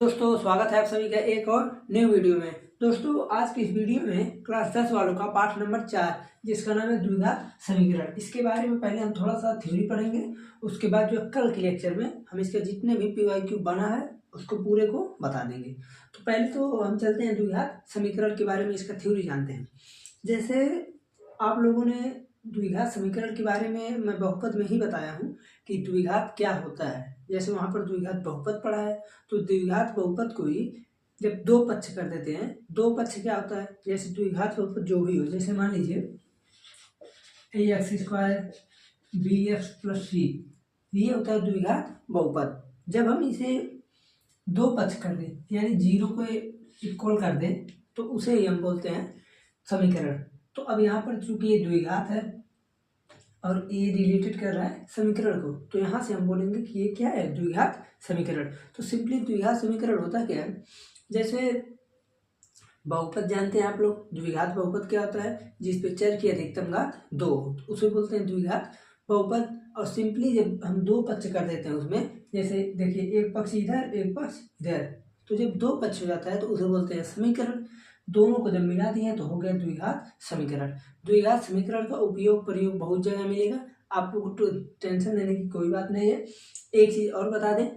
दोस्तों स्वागत है आप सभी का एक और न्यू वीडियो में। दोस्तों आज की इस वीडियो में क्लास 10 वालों का पाठ नंबर 4 जिसका नाम है द्विघात समीकरण, इसके बारे में पहले हम थोड़ा सा थ्योरी पढ़ेंगे। उसके बाद जो कल के लेक्चर में हम इसके जितने भी PYQ बना है उसको पूरे को बता देंगे। तो पहले तो हम चलते हैं द्विघात समीकरण के बारे में, इसका थ्योरी जानते हैं। जैसे आप लोगों ने द्विघात समीकरण के बारे में मैं बहुपद में ही बताया हूँ कि द्विघात क्या होता है। जैसे वहाँ पर द्विघात बहुपद पढ़ा है, तो द्विघात बहुपद को ही जब दो पक्ष कर देते हैं, दो पक्ष क्या होता है, जैसे द्विघात बहुपद जो भी हो, जैसे मान लीजिए ax² bx+c, ये होता है द्विघात बहुपद। जब हम इसे दो पक्ष कर दें यानी जीरो को इक्वल कर दें तो उसे ही हम बोलते हैं समीकरण। तो अब यहाँ पर चूंकि ये द्विघात है और ये रिलेटेड कर रहा है समीकरण को, तो यहाँ से हम बोलेंगे कि ये क्या है, द्विघात समीकरण। तो सिंपली द्विघात समीकरण होता क्या है, जैसे बहुपद जानते हैं आप लोग, द्विघात बहुपद क्या होता है, जिस पे चर की अधिकतम घात 2 तो उसे बोलते हैं द्विघात बहुपद। और सिंपली जब हम दो पक्ष कर देते हैं उसमें, जैसे देखिए एक पक्ष इधर एक पक्ष इधर, तो जब दो पक्ष हो जाता है तो उसे बोलते हैं समीकरण। दोनों को जब मिला दिए तो हो गया द्विघात समीकरण। द्विघात समीकरण का उपयोग प्रयोग बहुत जगह मिलेगा, आप लोग को टेंशन लेने की कोई बात नहीं है। एक चीज और बता दें,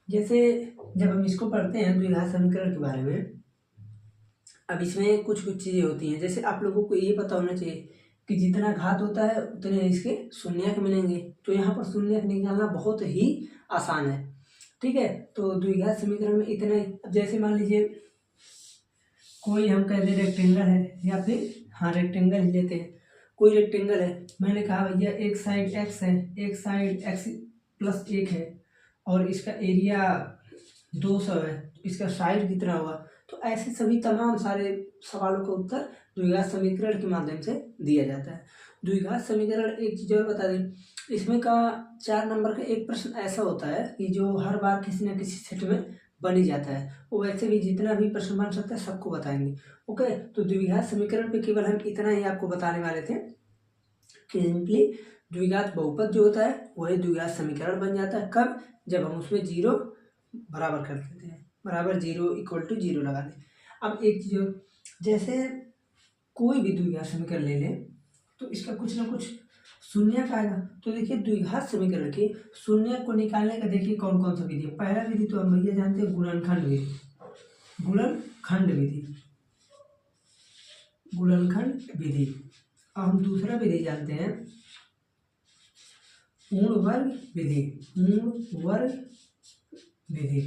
जैसे जब हम इसको पढ़ते हैं द्विघात समीकरण के बारे में, अब इसमें कुछ कुछ चीजें होती हैं। जैसे आप लोगों को ये पता होना चाहिए कि जितना घात होता है उतने इसके शून्यक मिलेंगे, तो यहाँ पर शून्यक निकालना बहुत ही आसान है, ठीक है। तो द्विघात समीकरण में इतना ही। जैसे मान लीजिए कोई हम कह दे रेक्टेंगल है, या फिर हाँ रेक्टेंगल ही लेते हैं, कोई रेक्टेंगल है, मैंने कहा भैया एक साइड x है, एक साइड x+1 है और इसका एरिया 200 है, तो इसका साइड कितना होगा। तो ऐसे सभी तमाम सारे सवालों का उत्तर द्विघात समीकरण के माध्यम से दिया जाता है। द्विघात समीकरण, एक चीज और बता दें, इसमें का 4 नंबर का एक प्रश्न ऐसा होता है कि जो हर बार किसी न किसी सेट में बन ही जाता है। वो वैसे भी जितना भी प्रश्न बन सकता है सबको बताएंगे, ओके। तो द्विघात समीकरण पे केवल हम इतना ही आपको बताने वाले थे कि सिंपली द्विघात बहुपद जो होता है वही द्विघात समीकरण बन जाता है। कब, जब हम उसमें जीरो बराबर कर देते हैं, बराबर 0 = 0 लगा दें। अब एक चीज, जैसे कोई भी द्विघात समीकरण ले लें तो इसका कुछ ना कुछ शून्यक आएगा। तो देखिए द्विघात समीकरण के शून्यक को निकालने का देखिए कौन कौन सा विधि है। पहला विधि तो हम भैया जानते हैं, गुणनखंड विधि, गुणनखंड विधि, गुणनखंड विधि। अब हम दूसरा विधि जानते हैं पूर्ण वर्ग विधि, पूर्ण वर्ग विधि।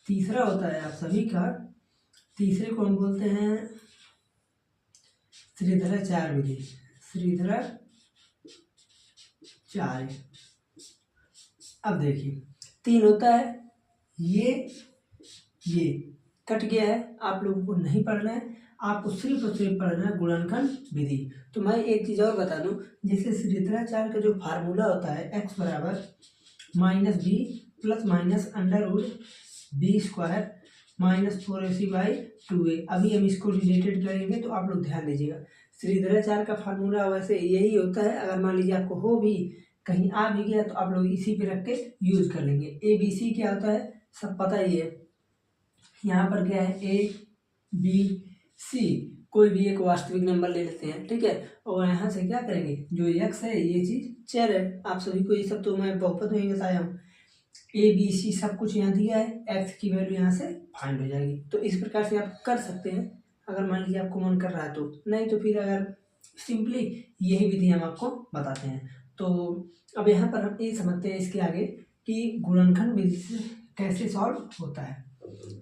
तीसरा होता है आप सभी का, तीसरे को हम बोलते हैं श्रीधराचार्य विधि, श्रीधराचार्य। अब देखिए 3 होता है, ये कट गया है, आप लोगों को नहीं पढ़ना है, आपको सिर्फ और सिर्फ पढ़ना है गुणनखंड विधि। तो मैं एक चीज और बता दूं, जैसे श्रीधराचार्य का जो फार्मूला होता है x बराबर -b + -√b² -4ac/2a। अभी हम इसको रिलेटेड करेंगे तो आप लोग ध्यान दीजिएगा। श्रीधराचार्य का फार्मूला वैसे यही होता है, अगर मान लीजिए आपको हो भी कहीं आ भी गया तो आप लोग इसी पे रख के यूज कर लेंगे। ABC क्या होता है सब पता ही है, यहाँ पर क्या है ABC, कोई भी एक वास्तविक नंबर ले लेते हैं, ठीक है। और यहाँ से क्या करेंगे, जो x है ये चीज चर है, आप सभी को ये सब तो मैं बहुपद में ही बताया हूँ। ABC सब कुछ यहाँ दिया है, x की वैल्यू यहाँ से फाइंड हो जाएगी। तो इस प्रकार से आप कर सकते हैं अगर मान लीजिए आपको मन कर रहा है तो, नहीं तो फिर अगर सिंपली यही विधि हम आपको बताते हैं। तो अब यहाँ पर हम ये समझते हैं इसके आगे कि गुणनखंड विधि से कैसे सॉल्व होता है।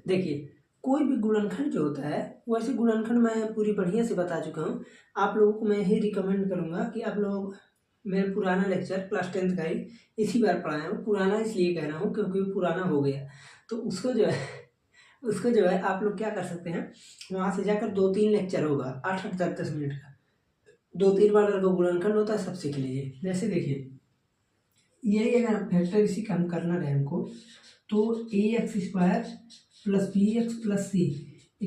देखिए कोई भी गुणनखंड जो होता है, वैसे गुणनखंड मैं पूरी बढ़िया से बता चुका हूँ। आप लोगों को मैं यही रिकमेंड करूँगा कि आप लोग मेरे पुराना लेक्चर क्लास 10th का ही इसी बार पढ़ाया हूँ। पुराना इसलिए कह रहा हूँ क्योंकि वो पुराना हो गया, तो उसको जो है आप लोग क्या कर सकते हैं, वहाँ से जाकर 2-3 लेक्चर होगा 8-8 10 मिनट का, 2-3 बार अगर गुणनखंड होता है सब सीख लीजिए। जैसे देखिए यही अगर फैक्टर इसी का हम करना रहे हमको, तो ax² + bx+c =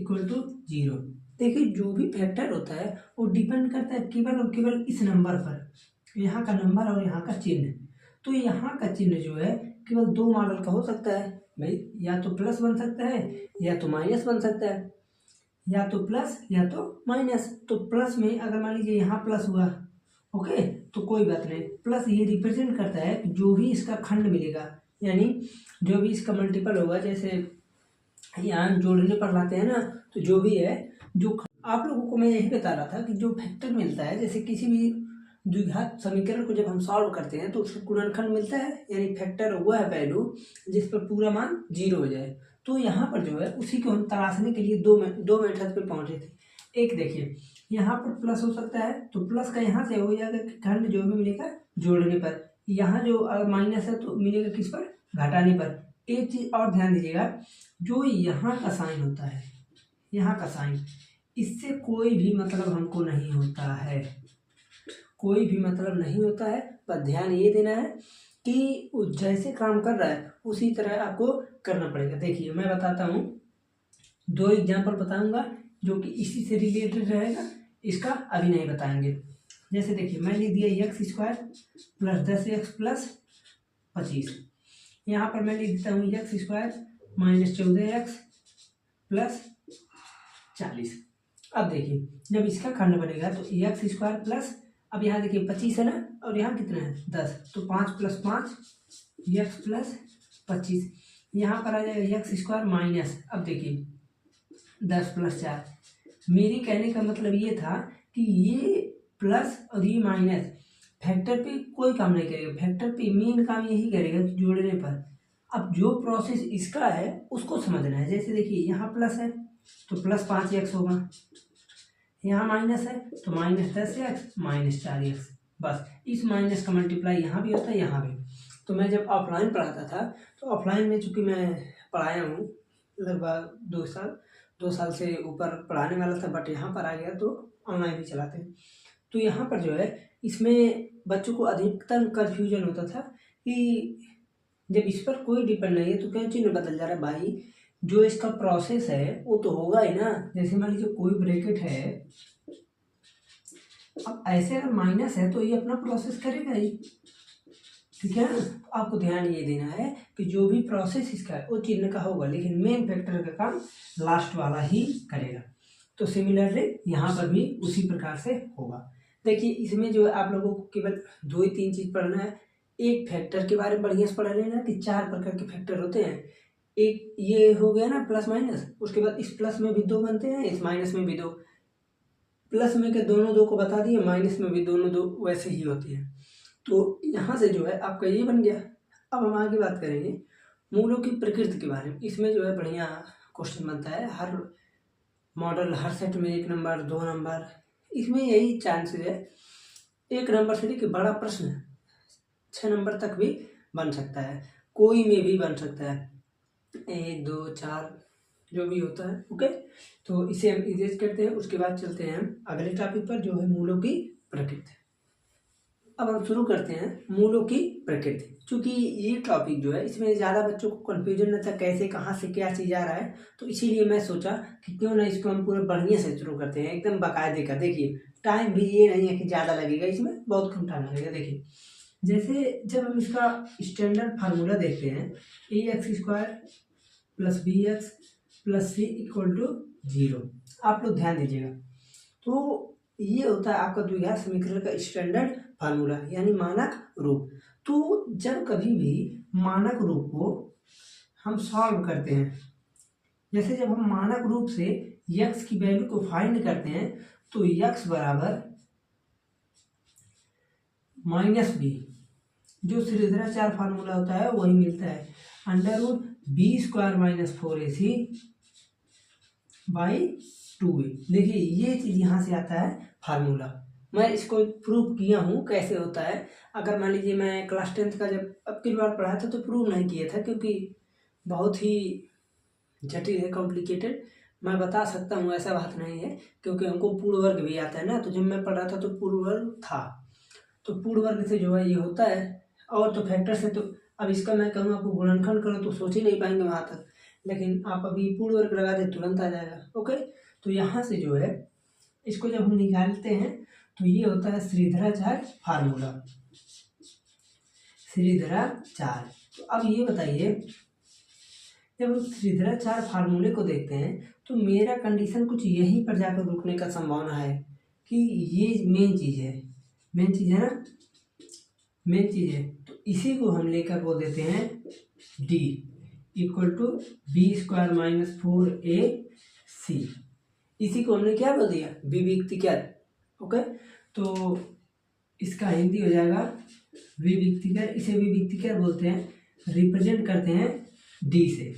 0। देखिए जो भी फैक्टर होता है वो डिपेंड करता है केवल और केवल इस नंबर पर, यहाँ का नंबर और यहाँ का चिन्ह। तो यहाँ का चिन्ह जो है केवल 2 मॉडल का हो सकता है, भाई या तो प्लस बन सकता है या तो माइनस बन सकता है, या तो प्लस या तो माइनस। तो प्लस में अगर मान लीजिए यहाँ प्लस हुआ, ओके, तो कोई बात नहीं, प्लस ये रिप्रेजेंट करता है कि जो भी इसका खंड मिलेगा, यानी जो भी इसका मल्टीपल होगा, जैसे यहाँ जोड़ने पर लाते हैं ना, तो जो भी है, जो आप लोगों को मैं यही बता रहा था कि जो फैक्टर मिलता है, जैसे किसी भी द्विघात समीकरण को जब हम सॉल्व करते हैं तो उसका गुणनखंड मिलता है, यानी फैक्टर हुआ है वैल्यू जिस पर पूरा मान 0 हो जाए। तो यहाँ पर जो है उसी को हम तलाशने के लिए दो मेथड पे पहुंचे थे। एक देखिए, यहाँ पर प्लस हो सकता है, तो प्लस का यहाँ से हो जाएगा कि खंड जो भी मिलेगा जोड़ने पर, यहाँ जो माइनस है तो मिलेगा किस पर, घटाने पर। एक चीज़ और ध्यान दीजिएगा, जो यहाँ का साइन होता है, यहाँ का साइन, इससे कोई भी मतलब हमको नहीं होता है, कोई भी मतलब नहीं होता है। पर ध्यान ये देना है कि वो जैसे काम कर रहा है उसी तरह आपको करना पड़ेगा। देखिए मैं बताता हूँ, 2 एग्जाम्पल बताऊंगा जो कि इसी से रिलेटेड रहेगा, इसका अभी नहीं बताएंगे। जैसे देखिए मैं लिख दिया x² प्लस 10x प्लस 25, यहाँ पर मैं लिख देता हूँ x² माइनस 14x प्लस 40। अब देखिए जब इसका खंड बनेगा तो x² प्लस, अब यहाँ देखिए 25 है ना, और यहाँ कितना है 10, तो 5 प्लस 5 x प्लस 25, यहाँ पर आ जाएगा x² माइनस, अब देखिए 10 प्लस 4। मेरी कहने का मतलब ये था कि ये प्लस और ये माइनस फैक्टर पे कोई काम नहीं करेगा, फैक्टर पे मेन काम यही करेगा कि जोड़ने पर। अब जो प्रोसेस इसका है उसको समझना है। जैसे देखिए यहाँ प्लस है तो प्लस 5x होगा, यहाँ माइनस है तो माइनस 10x माइनस 4x, बस इस माइनस का मल्टीप्लाई यहाँ भी होता है यहाँ भी। तो मैं जब ऑफलाइन पढ़ाता था, तो ऑफलाइन में चूँकि मैं पढ़ाया हूँ लगभग 2 साल से ऊपर पढ़ाने वाला था, बट यहाँ पर आ गया तो ऑनलाइन भी चलाते हैं। तो यहाँ पर जो है इसमें बच्चों को अधिकतर कन्फ्यूजन होता था कि जब इस पर कोई डिपेंड नहीं है तो क्यों चिन्ह बदल जा रहा है। भाई जो इसका प्रोसेस है वो तो होगा ही ना। जैसे मान लीजिए कोई ब्रैकेट है, अब ऐसे अगर माइनस है तो ये अपना प्रोसेस करेगा ही, ठीक है ना। आपको ध्यान ये देना है कि जो भी प्रोसेस इसका है वो चिन्ह का होगा, लेकिन मेन फैक्टर का काम लास्ट वाला ही करेगा। तो सिमिलरली यहाँ पर भी उसी प्रकार से होगा। देखिए इसमें जो है आप लोगों को केवल 2 ही 3 चीज़ पढ़ना है। एक फैक्टर के बारे में बढ़िया से पढ़ लेना कि 4 प्रकार के फैक्टर होते हैं। एक ये हो गया ना प्लस माइनस, उसके बाद इस प्लस में भी 2 बनते हैं, इस माइनस में भी 2, प्लस में के दोनों 2 को बता दिए, माइनस में भी दोनों 2 वैसे ही होती है। तो यहाँ से जो है आपका ये बन गया। अब हम आगे बात करेंगे मूलों की प्रकृति के बारे में। इसमें जो है बढ़िया क्वेश्चन बनता है, हर मॉडल हर सेट में 1 नंबर 2 नंबर, इसमें यही चांसेस है 1 नंबर से लेकर बड़ा प्रश्न 6 नंबर तक भी बन सकता है, कोई में भी बन सकता है, 1 2 4 जो भी होता है। ओके, तो इसे हम इरेज करते हैं। उसके बाद चलते हैं हम अगले टॉपिक पर जो है मूलों की प्रकृति। अब हम शुरू करते हैं मूलों की प्रकृति। चूँकि ये टॉपिक जो है इसमें ज़्यादा बच्चों को कन्फ्यूजन रहता है कैसे कहाँ से क्या चीज़ आ रहा है, तो इसीलिए मैं सोचा कि क्यों ना इसको हम पूरे बढ़िया से शुरू करते हैं, एकदम बाकायदे का। देखिए टाइम भी ये नहीं है कि ज़्यादा लगेगा, इसमें बहुत कम टाइम लगेगा। देखिए जैसे जब हम इसका स्टैंडर्ड फार्मूला देखते हैं, ax² plus bx plus c equal to 0, आप लोग ध्यान दीजिएगा। तो ये होता है आपका द्विघात समीकरण का स्टैंडर्ड फार्मूला, यानी मानक रूप। तो जब कभी भी मानक रूप को हम सॉल्व करते हैं, जैसे जब हम मानक रूप से x की वैल्यू को फाइंड करते हैं, तो x बराबर -b, जो श्रीधराचार्य फार्मूला होता है वही मिलता है, √b² - 4ac बाई 2a। देखिए ये चीज़ यहाँ से आता है फार्मूला। मैं इसको प्रूव किया हूँ कैसे होता है। अगर मान लीजिए मैं क्लास 10th का जब अब की बार पढ़ा था तो प्रूव नहीं किया था, क्योंकि बहुत ही जटिल है, कॉम्प्लिकेटेड। मैं बता सकता हूँ, ऐसा बात नहीं है, क्योंकि हमको पूर्ण वर्ग भी आता है ना। तो जब मैं पढ़ रहा था तो पूर्ण वर्ग था, तो पूर्ण वर्ग से जो है ये होता है। और तो फैक्टर से तो अब इसका मैं कहूँ आपको गुणनखंड करो तो सोच ही नहीं पाएंगे वहाँ तक, लेकिन आप अभी पूर्ण वर्ग लगा दे तुरंत आ जाएगा। ओके, तो यहाँ से जो है इसको जब हम निकालते हैं तो ये होता है श्रीधराचार्य फार्मूला, श्रीधराचार्य। तो अब ये बताइए जब हम त्रिज्याचार फार्मूले को देखते हैं तो मेरा कंडीशन कुछ यहीं पर जाकर रुकने का संभावना है कि ये मेन चीज़ है, मेन चीज़ है ना, मेन चीज़ है। तो इसी को हम लेकर बोल देते हैं D equal to b² - 4ac। इसी को हमने क्या बोल दिया, विविक्तिकर। ओके, तो इसका हिंदी हो जाएगा विविक्तिकर। इसे विविक्तिकर बोलते हैं, रिप्रेजेंट करते हैं डी से।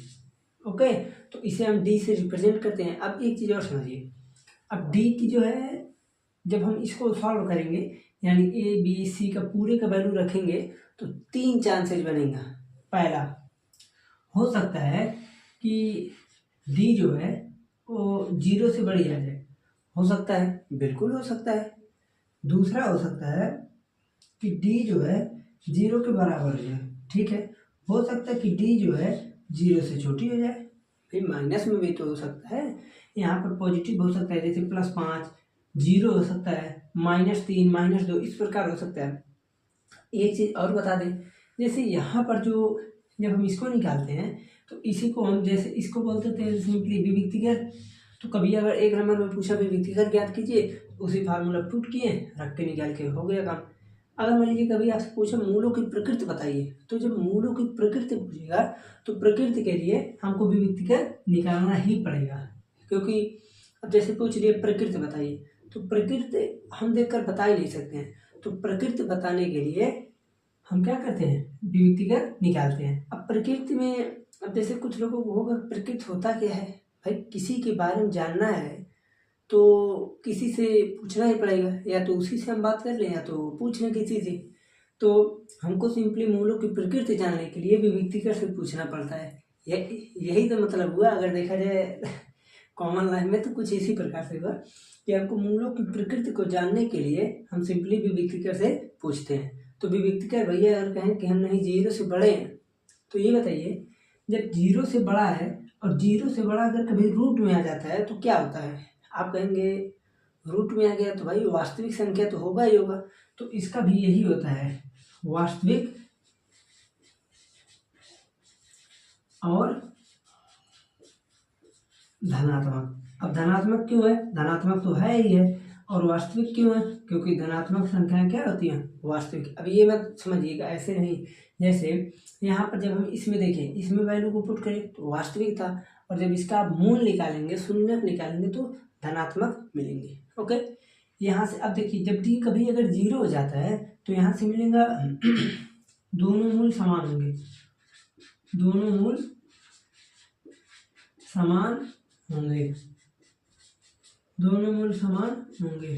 ओके, तो इसे हम डी से रिप्रेजेंट करते हैं। अब एक चीज़ और समझिए, अब डी की जो है जब हम इसको सॉल्व करेंगे यानी ए बी सी का पूरे का वैल्यू रखेंगे तो 3 चांसेस बनेगा। पहला हो सकता है कि डी जो है वो 0 से बड़ी आ जाए, हो सकता है, बिल्कुल हो सकता है। दूसरा हो सकता है कि डी जो है 0 के बराबर हो जाए, ठीक है। हो सकता है कि डी जो है 0 से छोटी हो जाए, फिर माइनस में भी तो हो सकता है, यहाँ पर पॉजिटिव हो सकता है, जैसे +5, 0 हो सकता है, -3, -2, इस प्रकार हो सकता है। एक चीज़ और बता दें, जैसे यहाँ पर जो जब हम इसको निकालते हैं तो इसी को हम जैसे इसको बोलते थे सिंपली विविक्तिकर। तो कभी अगर 1 नंबर में पूछा विविक्तिकर ज्ञात कीजिए, उसी फार्मूला पुट किए, रख के निकाल के हो गया काम। अगर मान लीजिए कभी आपसे पूछा मूलों की प्रकृति बताइए, तो जब मूलों की प्रकृति पूछेगा तो प्रकृति के लिए हमको विविक्तिकर निकालना ही पड़ेगा, क्योंकि अब जैसे पूछ रही है प्रकृति बताइए, तो प्रकृति हम देखकर बता ही नहीं सकते हैं। तो प्रकृति बताने के लिए हम क्या करते हैं, विविक्तिकर निकालते हैं। अब प्रकृति में अब जैसे कुछ लोगों को होगा प्रकृति होता क्या है, भाई किसी के बारे में जानना है तो किसी से पूछना ही पड़ेगा, या तो उसी से हम बात कर लें या तो पूछ लें किसी से। तो हमको सिंपली मूलों की प्रकृति जानने के लिए विविक्तिकर से पूछना पड़ता है। यही तो मतलब हुआ, अगर देखा जाए कॉमन लाइफ में तो कुछ इसी प्रकार से हुआ कि हमको मूलों की प्रकृति को जानने के लिए हम सिंपली विविक्तिकर से पूछते हैं। तो विविक्तिकर भैया अगर कहें कि हम नहीं 0 से बड़े हैं, तो ये बताइए जब 0 से बड़ा है और 0 से बड़ा अगर कभी रूट में आ जाता है तो क्या होता है, आप कहेंगे रूट में आ गया तो भाई वास्तविक संख्या तो होगा ही होगा। तो इसका भी यही होता है, वास्तविक और धनात्मक। अब धनात्मक क्यों है, धनात्मक तो है ही है, और वास्तविक क्यों है, क्योंकि धनात्मक संख्याएं क्या होती हैं, वास्तविक। अब ये मत समझिएगा ऐसे नहीं, जैसे यहाँ पर जब हम इसमें देखें, इसमें वैल्यू को पुट करें तो वास्तविक था, और जब इसका आप मूल निकालेंगे, शून्य निकालेंगे तो धनात्मक मिलेंगे। ओके, यहाँ से अब देखिए जब डी कभी अगर 0 हो जाता है तो यहाँ से मिलेगा दोनों मूल समान होंगे, दोनों मूल समान होंगे, दोनों मूल समान होंगे।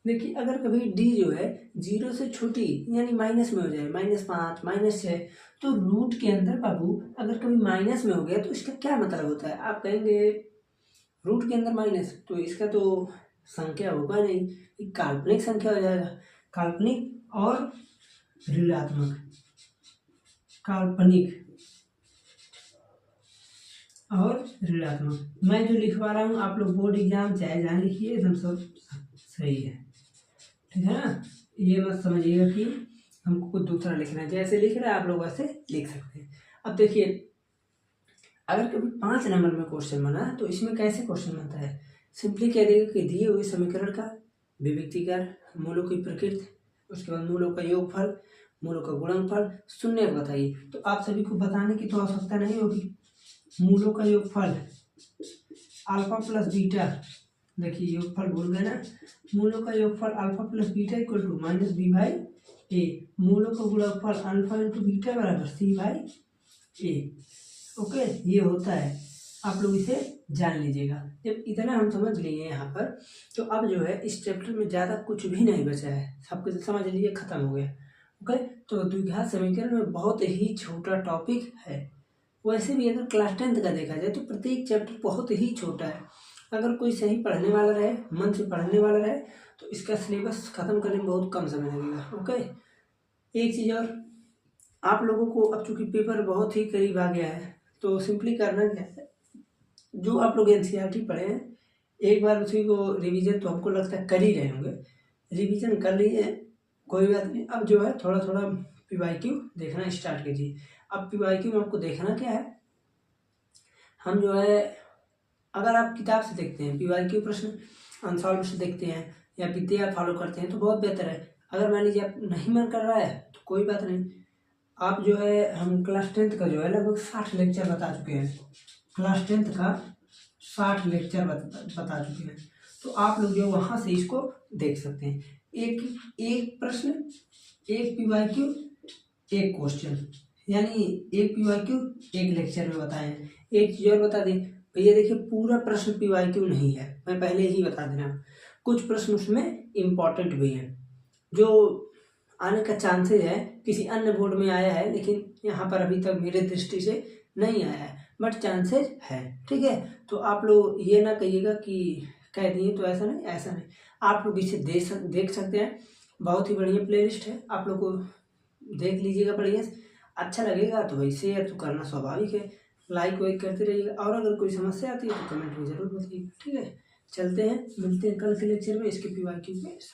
देखिए अगर कभी डी जो है 0 से छोटी यानी माइनस में हो जाए, -5, -6, तो रूट के अंदर बाबू अगर कभी माइनस में हो गया तो इसका क्या मतलब होता है, आप कहेंगे रूट के अंदर माइनस, तो इसका तो संख्या होगा नहीं, एक काल्पनिक संख्या हो जाएगा। काल्पनिक और ऋणात्मक, काल्पनिक और ऋणात्मक। मैं जो लिखवा रहा हूँ आप लोग बोर्ड एग्जाम चाहे जहाँ लिखिए एकदम सब सही है, ठीक है ना। ये मत समझिएगा कि हमको कुछ दूसरा लिखना है, जैसे लिख रहे हैं आप लोग वैसे लिख सकते हैं। अब देखिए अगर कभी 5 नंबर में क्वेश्चन बना तो इसमें कैसे क्वेश्चन बनता है, सिंपली कह देगा कि दिए हुए समीकरण का विविक्तिकर, मूलों की प्रकृति, उसके बाद मूलों का योगफल, मूलों का गुणनफल, शून्य बताइए। तो आप सभी को बताने की तो आवश्यकता नहीं होगी। मूलों का योगफल अल्फा प्लस बीटा, देखिए योगफल भूल गए ना, मूलों का योगफल alpha plus beta equal to -b/a, मूलों का गुणनफल अल्फा इंटू बीटा बराबर c/a। ओके, ये होता है, आप लोग इसे जान लीजिएगा। जब इतना हम समझ लिए यहाँ पर, तो अब जो है इस चैप्टर में ज़्यादा कुछ भी नहीं बचा है, सब कुछ समझ लीजिए खत्म हो गया। ओके, तो द्विघात समीकरण में बहुत ही छोटा टॉपिक है। वैसे भी अगर क्लास 10th का देखा जाए तो प्रत्येक चैप्टर बहुत ही छोटा है। अगर कोई सही पढ़ने वाला रहे, मन से पढ़ने वाला रहे, तो इसका सिलेबस ख़त्म करने में बहुत कम समय लगेगा। ओके, एक चीज़ और, आप लोगों को अब चूँकि पेपर बहुत ही करीब आ गया है तो सिंपली करना क्या है, जो आप लोग NCERT पढ़े हैं एक बार उसी को रिवीजन तो हमको लगता है कर ही रहे होंगे, रिवीजन कर लीजिए, कोई बात नहीं। अब जो है थोड़ा थोड़ा PYQ देखना स्टार्ट कीजिए। अब पीवाईक्यू में आपको देखना क्या है, हम जो है अगर आप किताब से देखते हैं पीवाईक्यू प्रश्न अनसॉल्व से देखते हैं या पीटीआर फॉलो करते हैं तो बहुत बेहतर है। अगर मान लीजिए आप नहीं मन कर रहा है तो कोई बात नहीं, आप जो है हम क्लास 10th का जो है लगभग 60 लेक्चर बता चुके हैं, क्लास 10th का 60 लेक्चर बता चुके हैं, तो आप लोग जो वहाँ से इसको देख सकते हैं। एक प्रश्न, एक पीवाईक्यू, एक क्वेश्चन, यानी एक पीवाईक्यू एक लेक्चर में बताएं। एक चीज़ और बता दें भैया, देखिए पूरा प्रश्न पीवाईक्यू नहीं है, मैं पहले ही बता दे रहा हूँ, कुछ प्रश्न उसमें इम्पॉर्टेंट भी हैं जो आने का चांसेस है, किसी अन्य बोर्ड में आया है लेकिन यहाँ पर अभी तक मेरे दृष्टि से नहीं आया है, बट चांसेस है। ठीक है, तो आप लोग ये ना कहिएगा कि कह दिए तो ऐसा नहीं, ऐसा नहीं, आप लोग इसे देख सकते हैं। बहुत ही बढ़िया प्लेलिस्ट है, आप लोग को देख लीजिएगा बढ़िया से। अच्छा लगेगा तो भाई शेयर तो करना स्वाभाविक है, लाइक वाइक करते रहिएगा, और अगर कोई समस्या आती है तो कमेंट में ज़रूर बताइएगा। ठीक है, चलते हैं, मिलते हैं कल के लेक्चर में इसके पीवाईक्यू के साथ।